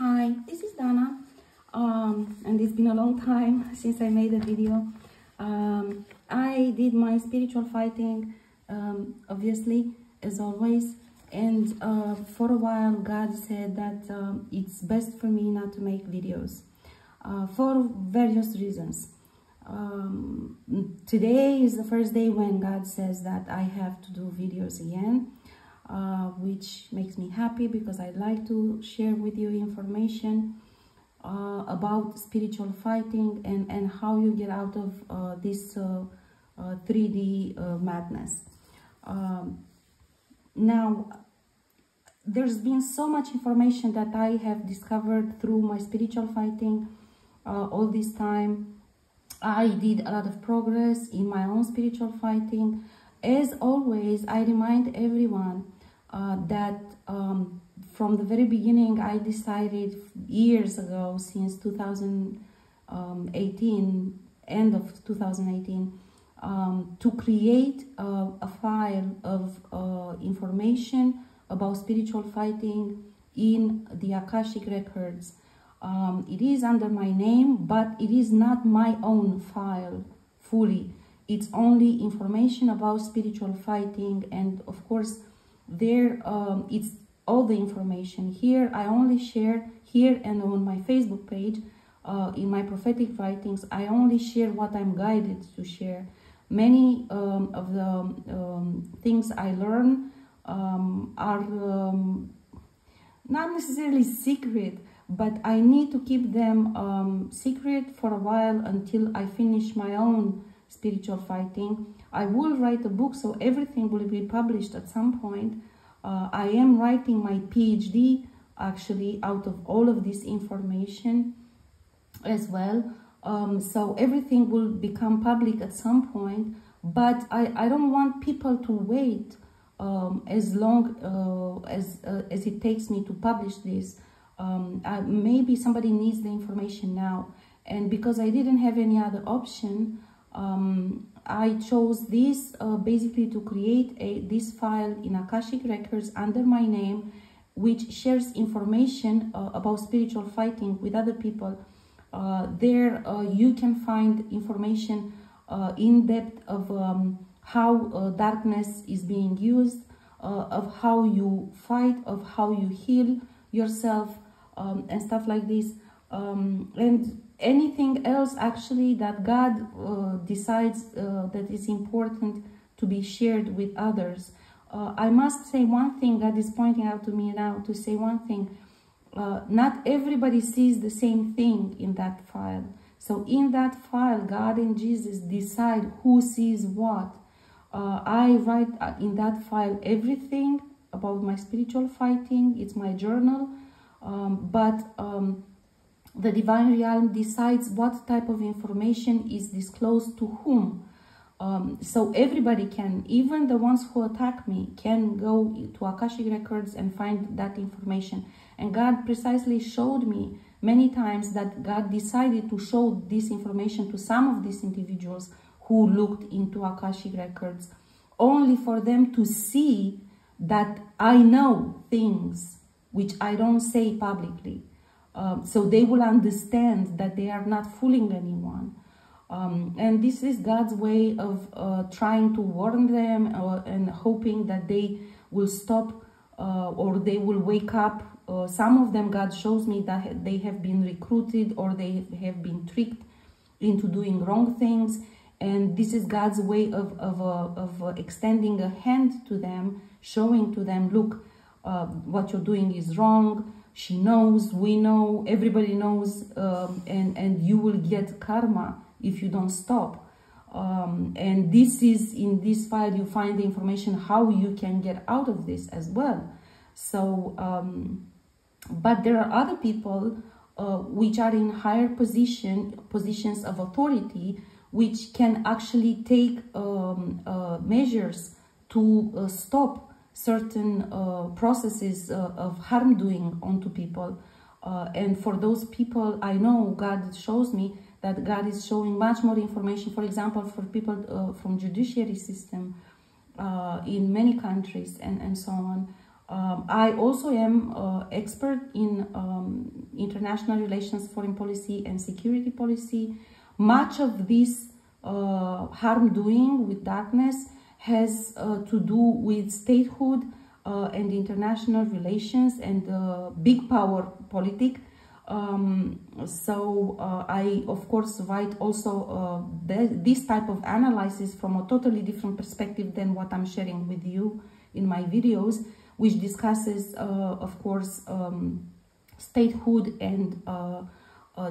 Hi, this is Dana, and it's been a long time since I made a video. I did my spiritual fighting, obviously, as always, and for a while God said that it's best for me not to make videos for various reasons. Today is the first day when God says that I have to do videos again. Which makes me happy because I'd like to share with you information about spiritual fighting and how you get out of this 3D madness. Now, there's been so much information that I have discovered through my spiritual fighting all this time. I did a lot of progress in my own spiritual fighting. As always, I remind everyone that from the very beginning, I decided years ago, since 2018, end of 2018, to create a file of information about spiritual fighting in the Akashic records. It is under my name, but it is not my own file fully. It's only information about spiritual fighting, and of course, there it's all the information. Here I only share, here and on my Facebook page, in my prophetic writings, I only share what I'm guided to share. Many of the things I learn are not necessarily secret, but I need to keep them secret for a while until I finish my own spiritual fighting. I will write a book, so everything will be published at some point. I am writing my PhD actually out of all of this information as well. So everything will become public at some point, but I don't want people to wait as long as it takes me to publish this. Maybe somebody needs the information now, and because I didn't have any other option, I chose this basically to create this file in Akashic Records under my name, which shares information about spiritual fighting with other people. There you can find information in depth of how darkness is being used, of how you fight, of how you heal yourself, and stuff like this. And anything else actually that God decides that is important to be shared with others. I must say one thing. God is pointing out to me now to say one thing. Not everybody sees the same thing in that file. So in that file, God and Jesus decide who sees what. I write in that file everything about my spiritual fighting. It's my journal. The divine realm decides what type of information is disclosed to whom. So everybody can, even the ones who attack me, can go to Akashic Records and find that information. And God precisely showed me many times that God decided to show this information to some of these individuals who looked into Akashic Records, only for them to see that I know things which I don't say publicly. So they will understand that they are not fooling anyone. And this is God's way of trying to warn them and hoping that they will stop or they will wake up. Some of them, God shows me that they have been recruited or they have been tricked into doing wrong things. And this is God's way of extending a hand to them, showing to them, look, what you're doing is wrong. She knows, we know, everybody knows, and you will get karma if you don't stop. And this is, in this file, you find the information how you can get out of this as well. So, but there are other people which are in higher positions of authority, which can actually take measures to stop certain processes of harm doing onto people. And for those people, I know God shows me that God is showing much more information. For example, for people from judiciary system in many countries and so on. I also am expert in international relations, foreign policy, and security policy. Much of this harm doing with darkness has to do with statehood and international relations and big power politic. I of course write also this type of analysis from a totally different perspective than what I'm sharing with you in my videos, which discusses of course statehood and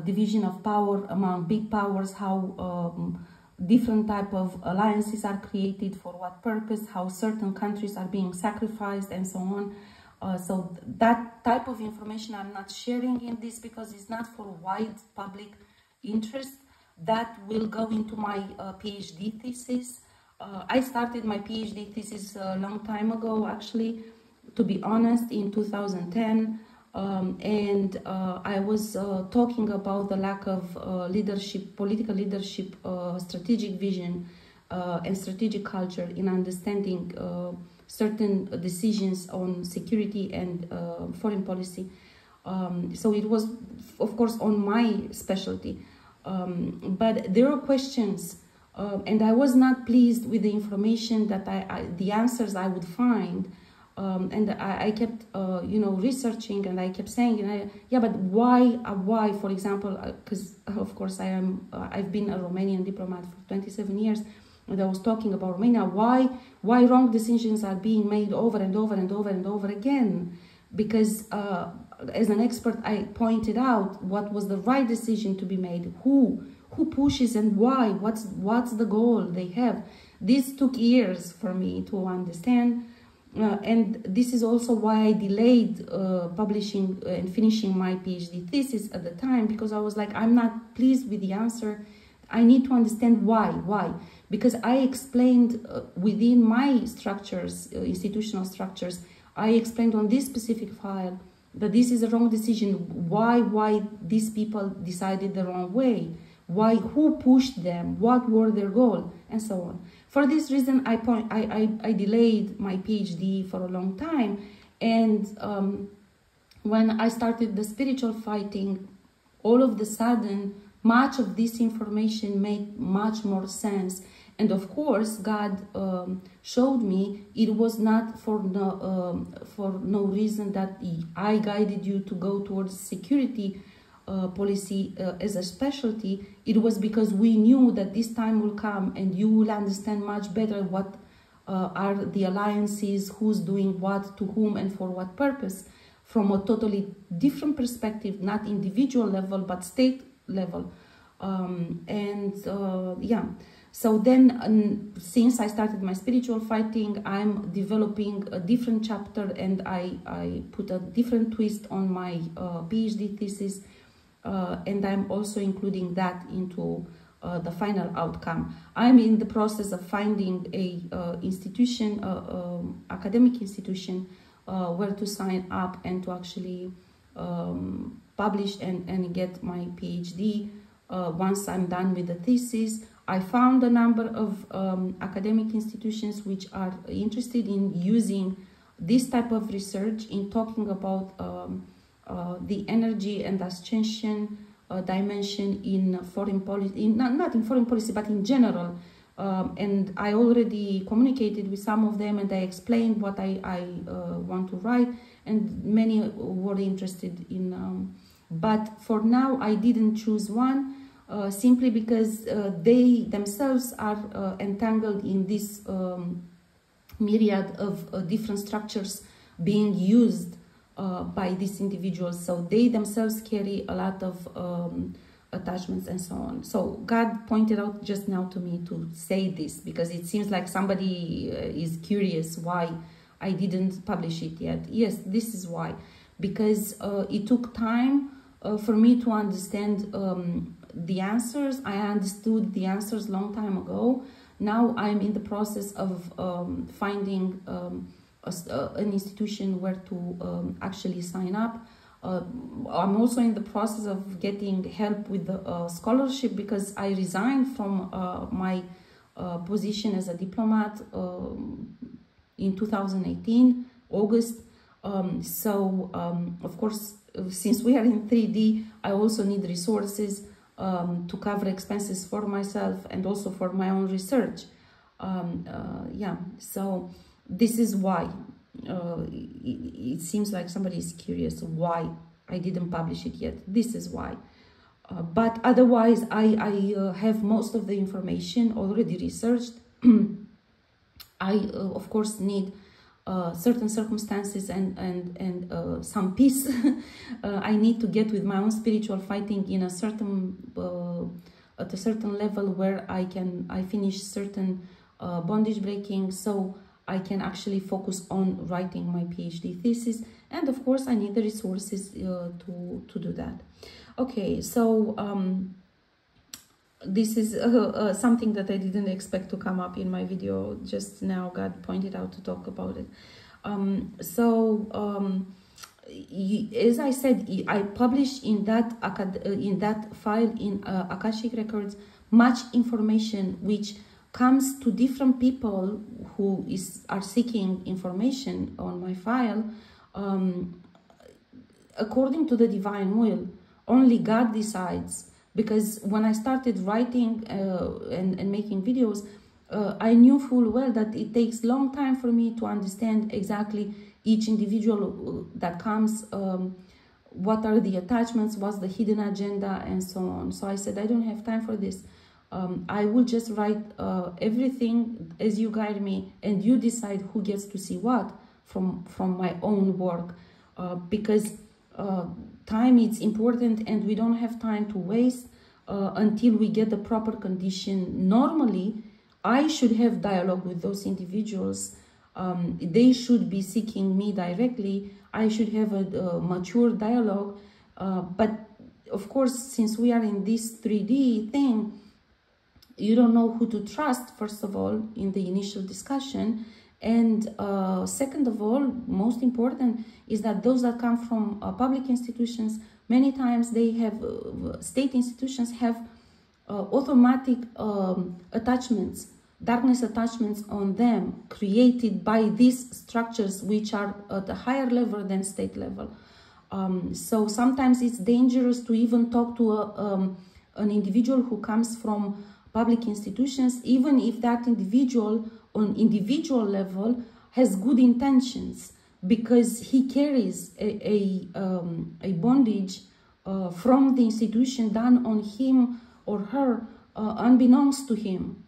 division of power among big powers, how different type of alliances are created, for what purpose, how certain countries are being sacrificed, and so on. So that type of information I'm not sharing in this because it's not for wide public interest. That will go into my PhD thesis. I started my PhD thesis a long time ago, actually, to be honest, in 2010. I was talking about the lack of leadership, political leadership, strategic vision, and strategic culture in understanding certain decisions on security and foreign policy. So it was, of course, on my specialty. But there are questions, and I was not pleased with the information that the answers I would find. And I kept, you know, researching, and I kept saying, yeah, but why, for example, because of course I've been a Romanian diplomat for 27 years, and I was talking about Romania, why wrong decisions are being made over and over and over and over again, because as an expert, I pointed out what was the right decision to be made, who pushes and why, what's the goal they have. This took years for me to understand. And this is also why I delayed publishing and finishing my PhD thesis at the time, because I was like, I'm not pleased with the answer. I need to understand why. Because I explained within my structures, institutional structures, I explained on this specific file that this is a wrong decision. Why these people decided the wrong way? Who pushed them? What were their goals? And so on. For this reason, I delayed my PhD for a long time. And when I started the spiritual fighting, all of the sudden, much of this information made much more sense. And of course, God showed me it was not for no reason that I guided you to go towards security policy as a specialty. It was because we knew that this time will come and you will understand much better what are the alliances, who's doing what, to whom, and for what purpose, from a totally different perspective, not individual level, but state level. Yeah. So then, since I started my spiritual fighting, I'm developing a different chapter, and I put a different twist on my PhD thesis. And I'm also including that into the final outcome. I'm in the process of finding a institution, academic institution, where to sign up and to actually publish and get my PhD. Once I'm done with the thesis, I found a number of academic institutions which are interested in using this type of research in talking about the energy and ascension dimension in foreign policy, not in foreign policy, but in general. And I already communicated with some of them, and I explained what I want to write, and many were interested in. But for now, I didn't choose one, simply because they themselves are entangled in this myriad of different structures being used by these individuals. So they themselves carry a lot of attachments and so on. So God pointed out just now to me to say this, because it seems like somebody is curious why I didn't publish it yet. Yes, this is why. Because it took time for me to understand the answers. I understood the answers long time ago. Now I'm in the process of finding an institution where to actually sign up. I'm also in the process of getting help with the scholarship, because I resigned from my position as a diplomat in 2018, August. Of course, since we are in 3D, I also need resources to cover expenses for myself and also for my own research. Yeah, so this is why it seems like somebody is curious why I didn't publish it yet. This is why. But otherwise, I have most of the information already researched. I, of course, need certain circumstances and some peace. I need to get with my own spiritual fighting in a certain at a certain level where I finish certain bondage breaking, so I can actually focus on writing my PhD thesis. And of course, I need the resources to do that. Okay, so this is something that I didn't expect to come up in my video. Just now God pointed out to talk about it. As I said, I published in that file in Akashic Records much information which comes to different people who are seeking information on my file according to the divine will. Only God decides. Because when I started writing and making videos, I knew full well that it takes a long time for me to understand exactly each individual that comes, what are the attachments, what's the hidden agenda, and so on. So I said, I don't have time for this. I will just write everything as you guide me, and you decide who gets to see what from my own work. Because time is important, and we don't have time to waste until we get the proper condition. Normally, I should have dialogue with those individuals. They should be seeking me directly. I should have a mature dialogue. But of course, since we are in this 3D thing, you don't know who to trust, first of all, in the initial discussion. And second of all, most important, is that those that come from public institutions, many times they have, state institutions have automatic attachments, darkness attachments on them, created by these structures which are at a higher level than state level. So sometimes it's dangerous to even talk to an individual who comes from public institutions, even if that individual on individual level has good intentions, because he carries a bondage from the institution done on him or her unbeknownst to him.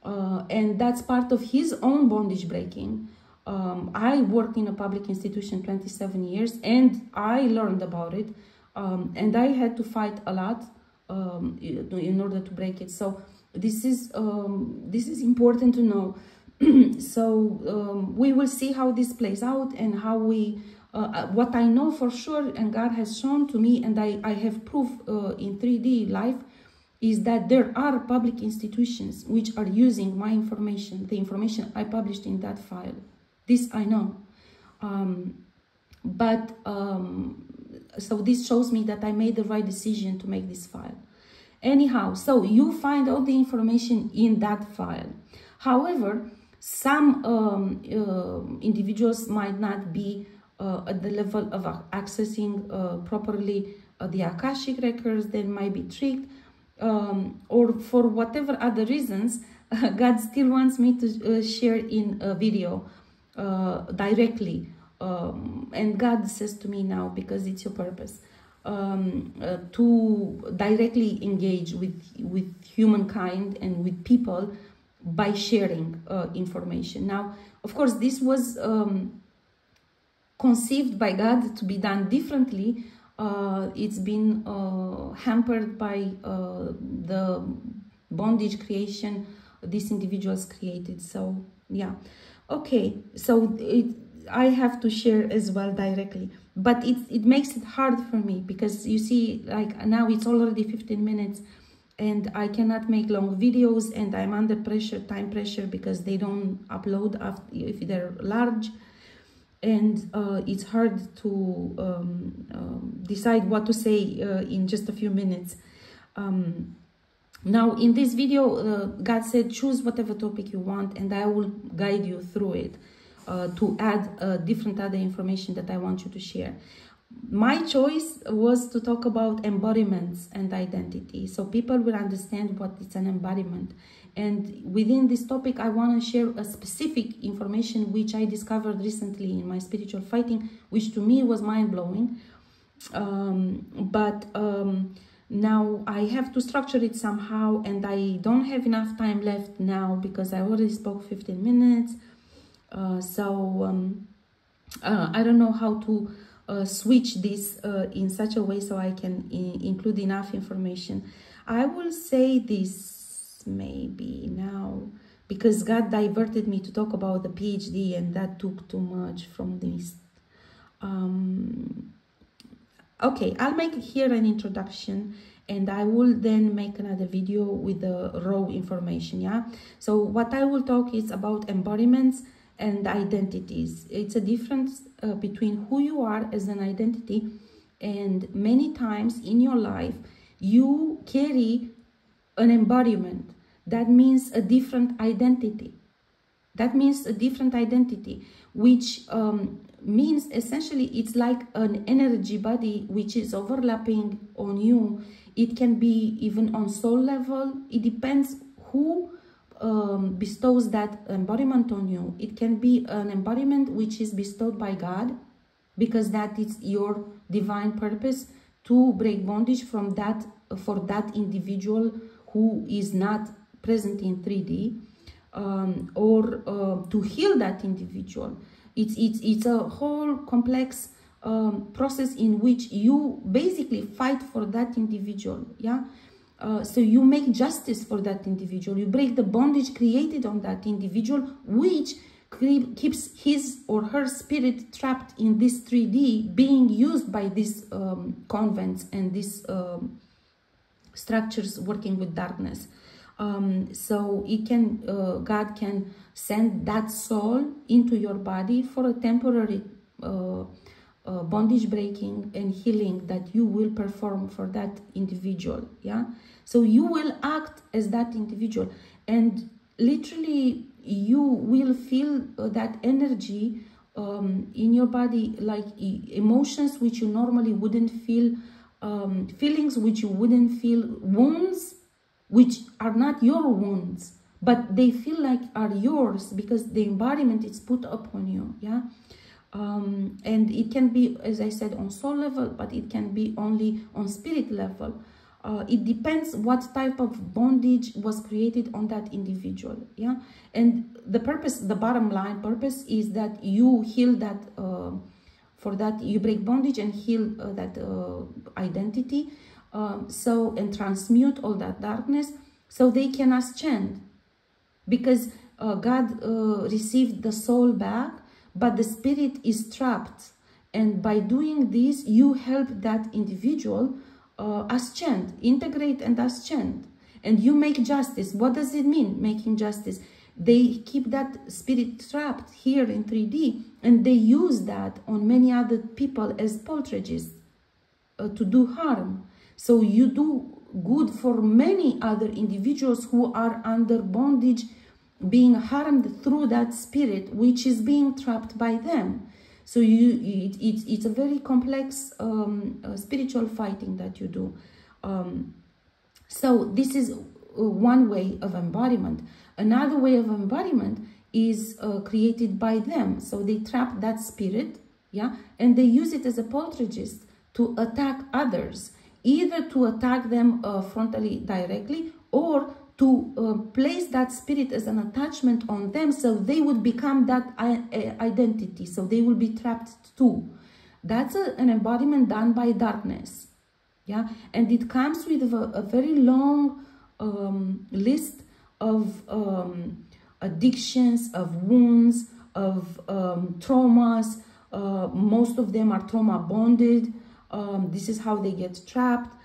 And that's part of his own bondage breaking. I worked in a public institution 27 years and I learned about it. And I had to fight a lot in order to break it. So this is important to know. So we will see how this plays out, and how we, what I know for sure, and God has shown to me, and I have proof in 3D life, is that there are public institutions which are using my information, the information I published in that file. This I know. So this shows me that I made the right decision to make this file. Anyhow, so you find all the information in that file. However, some individuals might not be at the level of accessing properly the Akashic records. They might be tricked, or for whatever other reasons, God still wants me to share in a video directly. And God says to me now, because it's your purpose, to directly engage with humankind and with people by sharing information. Now, of course, this was conceived by God to be done differently. It's been hampered by the bondage creation these individuals created. So, yeah. Okay, so I have to share as well directly. But it makes it hard for me, because you see, like now it's already 15 minutes and I cannot make long videos, and I'm under pressure, time pressure, because they don't upload after, if they're large. And it's hard to decide what to say in just a few minutes. Now, in this video, God said, choose whatever topic you want and I will guide you through it. to add different other information that I want you to share. My choice was to talk about embodiments and identity, so people will understand what is an embodiment. And within this topic, I want to share a specific information which I discovered recently in my spiritual fighting, which to me was mind-blowing. Now I have to structure it somehow, and I don't have enough time left now because I already spoke 15 minutes. I don't know how to switch this in such a way so I can include enough information. I will say this maybe now, because God diverted me to talk about the PhD, and that took too much from this. Okay, I'll make here an introduction, and I will then make another video with the raw information, yeah? So what I will talk is about embodiments and identities. It's a difference between who you are as an identity, and many times in your life, you carry an embodiment. That means a different identity. That means a different identity, which means essentially it's like an energy body which is overlapping on you. It can be even on soul level. It depends who bestows that embodiment on you. It can be an embodiment which is bestowed by God, because that is your divine purpose to break bondage from that, for that individual who is not present in 3D, or to heal that individual. It's a whole complex process in which you basically fight for that individual, yeah? So you make justice for that individual. You break the bondage created on that individual, which keeps his or her spirit trapped in this 3D, being used by these convents and these structures working with darkness. So it can, God can send that soul into your body for a temporary bondage breaking and healing that you will perform for that individual, yeah? So you will act as that individual, and literally you will feel that energy in your body, like emotions which you normally wouldn't feel, feelings which you wouldn't feel, wounds which are not your wounds, but they feel like are yours because the embodiment is put upon you, yeah? And it can be, as I said, on soul level, but it can be only on spirit level. It depends what type of bondage was created on that individual, yeah? And the purpose, the bottom line purpose is that you heal that, for that you break bondage and heal that identity, and transmute all that darkness so they can ascend, because God received the soul back, but the spirit is trapped, and by doing this you help that individual ascend, integrate and ascend, and you make justice. What does it mean, making justice? They keep that spirit trapped here in 3D, and they use that on many other people as poltergeists to do harm. So you do good for many other individuals who are under bondage, being harmed through that spirit which is being trapped by them. So it's a very complex spiritual fighting that you do. So this is one way of embodiment. Another way of embodiment is created by them. So they trap that spirit, yeah, and they use it as a poltergeist to attack others, either to attack them frontally directly, or to place that spirit as an attachment on them, so they would become that identity, so they will be trapped too. That's an embodiment done by darkness, yeah? And it comes with a very long list of addictions, of wounds, of traumas. Most of them are trauma bonded. This is how they get trapped,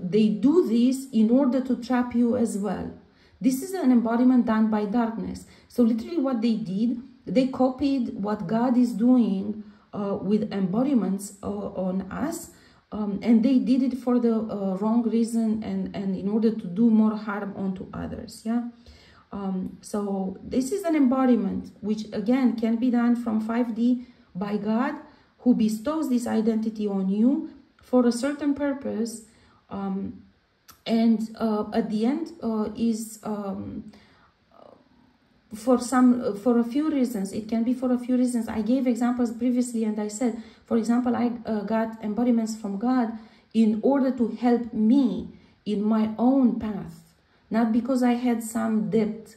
they do this in order to trap you as well. This is an embodiment done by darkness. So literally what they did, they copied what God is doing with embodiments on us, and they did it for the wrong reason, and in order to do more harm onto others, yeah? So this is an embodiment, which again can be done from 5D by God, who bestows this identity on you for a certain purpose. And at the end is for a few reasons. It can be for a few reasons. I gave examples previously, and I said, for example, I got embodiments from God in order to help me in my own path, not because I had some debt.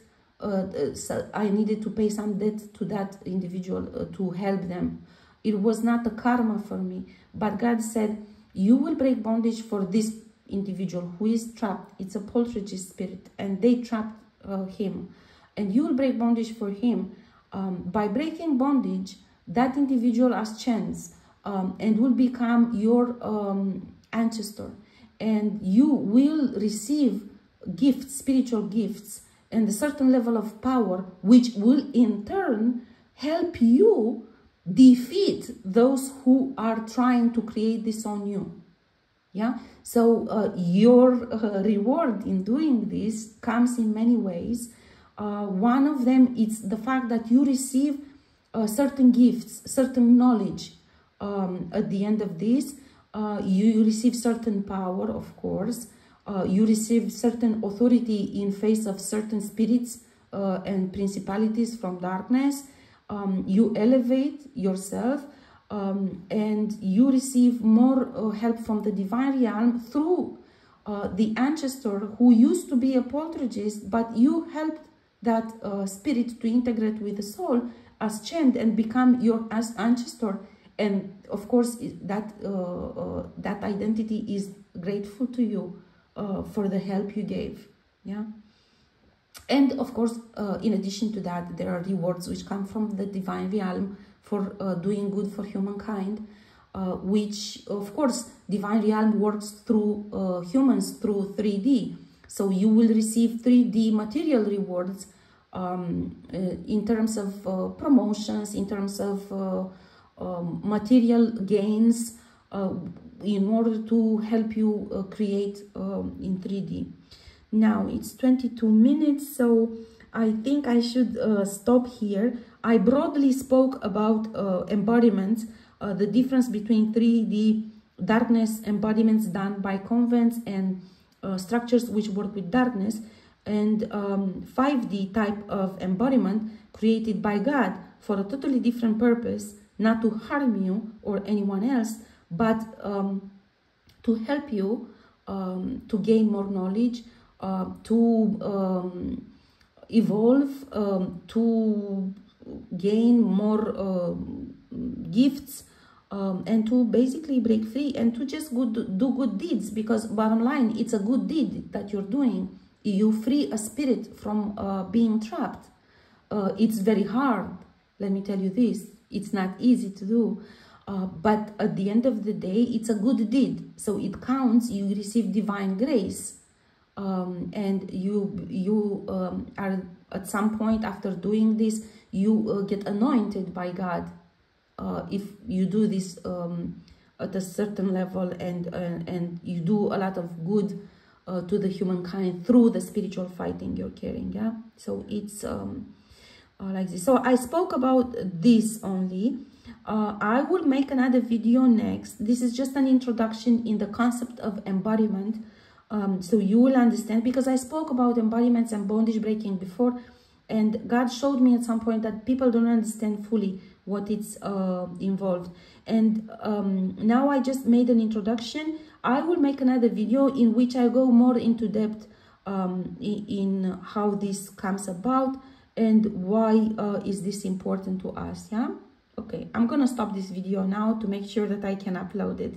So I needed to pay some debt to that individual to help them. It was not a karma for me, but God said, you will break bondage for this individual who is trapped. It's a poltergeist spirit, and they trapped him, and you will break bondage for him. By breaking bondage, that individual ascends and will become your ancestor, and you will receive gifts, spiritual gifts, and a certain level of power, which will in turn help you defeat those who are trying to create this on you. Yeah, so your reward in doing this comes in many ways. One of them is the fact that you receive certain gifts, certain knowledge. At the end of this, you receive certain power, of course. You receive certain authority in face of certain spirits and principalities from darkness. You elevate yourself, and you receive more help from the divine realm through the ancestor who used to be a poltergeist, but you helped that spirit to integrate with the soul, ascend and become your ancestor. And of course, that identity is grateful to you for the help you gave. Yeah. And of course, in addition to that, there are rewards which come from the divine realm for doing good for humankind, which of course divine realm works through humans through 3D. So you will receive 3D material rewards in terms of promotions, in terms of material gains, in order to help you create in 3D. Now it's 22 minutes, so I think I should stop here. I broadly spoke about embodiments, the difference between 3D darkness embodiments done by convents and structures which work with darkness, and 5D type of embodiment created by God for a totally different purpose, not to harm you or anyone else, but to help you to gain more knowledge, to evolve, to gain more gifts, and to basically break free and to just do good deeds, because bottom line, it's a good deed that you're doing. You free a spirit from being trapped. It's very hard, let me tell you this. It's not easy to do, but at the end of the day, it's a good deed, so it counts. You receive divine grace, and you are at some point after doing this, you get anointed by God if you do this at a certain level, and you do a lot of good to the humankind through the spiritual fighting you're carrying. Yeah, so it's like this. So I spoke about this only. I will make another video next. This is just an introduction in the concept of embodiment, so you will understand, because I spoke about embodiments and bondage breaking before, and God showed me at some point that people don't understand fully what it's involved. And now I just made an introduction. I will make another video in which I go more into depth in how this comes about and why is this important to us. Yeah, okay, I'm gonna stop this video now to make sure that I can upload it.